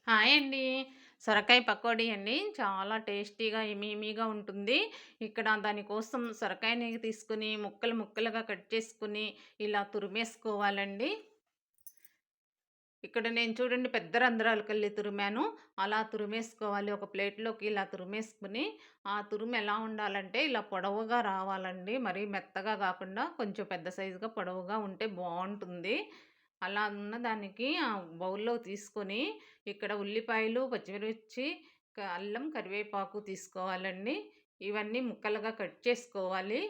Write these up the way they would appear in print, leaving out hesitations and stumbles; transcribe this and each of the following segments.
Hi అండి. సొరకాయ పకోడీ అండి. చాలా టేస్టీగా, యమ్మీగా ఉంటుంది. ఇక్కడ దానికోసం సొరకాయని తీసుకొని ముక్కలు ముక్కలుగా కట్ చేసుకొని ఇలా తురిమేసుకోవాలండి. ఇక్కడ నేను చూడండి పెద్ద రంధ్రాలకెళ్ళి తురిమాను. అలా తురిమేసుకోవాలి. ఒక ప్లేట్‌లోకి ఇలా తురిమేసుకొని, ఆ తురుము ఎలా ఉండాలంటే ఇలా పొడవుగా రావాలండి. మరీ మెత్తగా గాకుండా కొంచెం పెద్ద సైజుగా పొడవుగా ఉంటే బావుంటుంది. అలా ఉన్న దానికి బౌల్‌లో తీసుకొని, ఇక్కడ ఉల్లిపాయలు, పచ్చిమిర్చి, అల్లం, కరివేపాకు తీసుకోవాలండి. ఇవన్నీ ముక్కలుగా కట్ చేసుకోవాలి.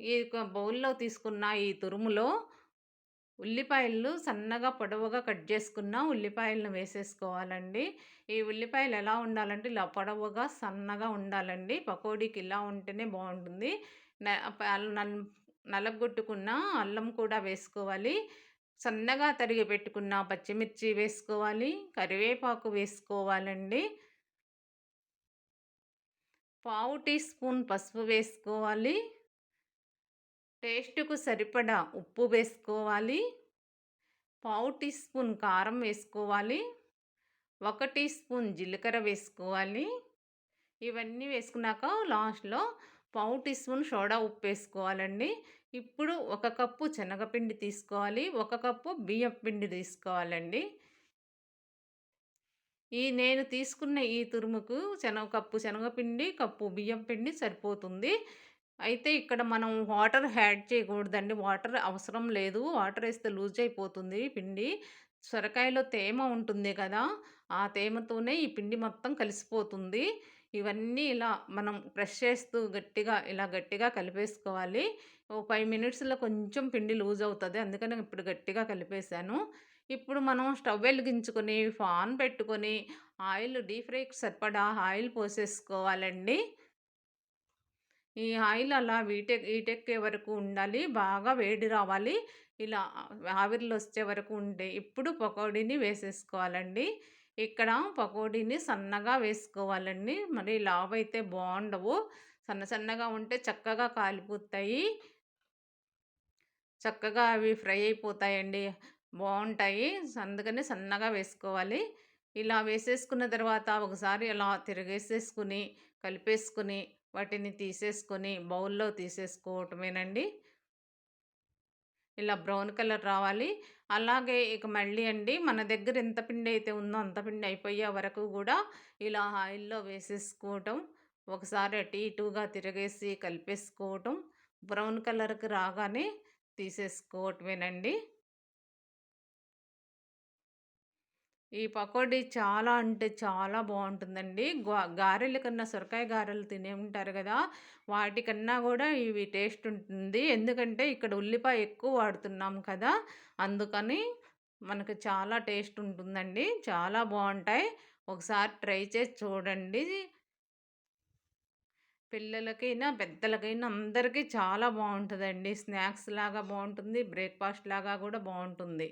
ఈ బౌల్‌లో తీసుకున్న ఈ తురుములో ఉల్లిపాయలు సన్నగా పొడవుగా కట్ చేసుకున్న ఉల్లిపాయలను వేసేసుకోవాలండి. ఈ ఉల్లిపాయలు ఎలా ఉండాలంటే ఇలా పొడవుగా, సన్నగా ఉండాలండి. పకోడీకి ఇలా ఉంటేనే బావుంటుంది. న ప నల్ నలగొట్టుకున్న అల్లం కూడా వేసుకోవాలి. సన్నగా తరిగి పెట్టుకున్న పచ్చిమిర్చి వేసుకోవాలి. కరివేపాకు వేసుకోవాలండి. పావు టీ స్పూన్ పసుపు వేసుకోవాలి. టేస్ట్‌కు సరిపడా ఉప్పు వేసుకోవాలి. పావు టీ స్పూన్ కారం వేసుకోవాలి. 1 టీ స్పూన్ జీలకర్ర వేసుకోవాలి. ఇవన్నీ వేసుకున్నాక లాస్ట్‌లో పావు టీ స్పూన్ సోడా ఉప్పు వేసుకోవాలండి. ఇప్పుడు 1 కప్పు శనగపిండి తీసుకోవాలి. 1 కప్పు బియ్యపు పిండి తీసుకోవాలండి. నేను తీసుకున్న ఈ తురుముకు కప్పు శనగపిండి, కప్పు బియ్యం పిండి సరిపోతుంది. అయితే ఇక్కడ మనం వాటర్ యాడ్ చేయకూడదండి. వాటర్ అవసరం లేదు. వాటర్ ఏస్తే లూజ్ అయిపోతుంది పిండి. సొరకాయలో తేమ ఉంటుంది కదా! ఆ తేమతోనే ఈ పిండి మొత్తం కలిసిపోతుంది. ఇవన్నీ ఇలా మనం ప్రెస్ చేస్తూ గట్టిగా కలిపేసుకోవాలి. ఓ 5 మినిట్స్‌లో కొంచెం పిండి లూజ్ అవుతది. అందుకని ఇప్పుడు గట్టిగా కలిపేసాను. ఇప్పుడు మనం స్టవ్ వెలిగించుకొని, పాన్ పెట్టుకొని, డీప్ ఫ్రైకి సరిపడా ఆయిల్ పోసేసుకోవాలండి. ఈ ఆయిల్ అలా వీటెక్కే వరకు ఉండాలి. బాగా వేడి రావాలి. ఇలా ఆవిర్లొచ్చే వరకు ఉంటే ఇప్పుడు పకోడీని వేసేసుకోవాలండి. ఇక్కడ పకోడీని సన్నగా వేసుకోవాలండి. మరి లావైతే బావుండవు. సన్నగా ఉంటే చక్కగా కాలిపోతాయి. చక్కగా అవి ఫ్రై అయిపోతాయండి. బావుంటాయి. అందుకని సన్నగా వేసుకోవాలి. ఇలా వేసేసుకున్న తర్వాత ఒకసారి అలా తిరగేసేసుకొని, కలిపేసుకొని, వాటిని తీసేసుకొని బౌల్‌లో తీసేసుకోవటమేనండి. ఇలా బ్రౌన్ కలర్ రావాలి. అలాగే ఇక మళ్ళీ అండి మన దగ్గర ఎంత పిండైతే ఉందో అంత పిండి అయిపోయే వరకు గూడా ఇలా ఆయిల్‌లో వేసేసుకోవటం. ఒకసారి అటు ఇటుగా తిరగేసి కలిపేసుకోవటం. బ్రౌన్ కలర్‌కి రాగానే తీసేసుకోవటమేనండి. ఈ పకోడీ చాలా అంటే చాలా బావుంటుందండి. గారెల కన్నా సొరకాయ గారెలు తినే ఉంటారు గదా! వాటికన్నా గూడా ఇవి టేస్ట్ ఉంటుంది. ఎందుకంటే ఇక్కడ ఉల్లిపాయ ఎక్కువ వాడుతున్నాం కదా! అందుకని మనకు చాలా టేస్ట్ ఉంటుందండి. చాలా బావుంటాయి. ఒకసారి ట్రై చేసి చూడండి. పిల్లలకైనా, పెద్దలకైనా అందరికీ చాలా బావుంటదండి. స్నాక్స్ లాగా బావుంటుంది. బ్రేక్‌ఫాస్ట్ లాగా గూడా బావుంటుంది.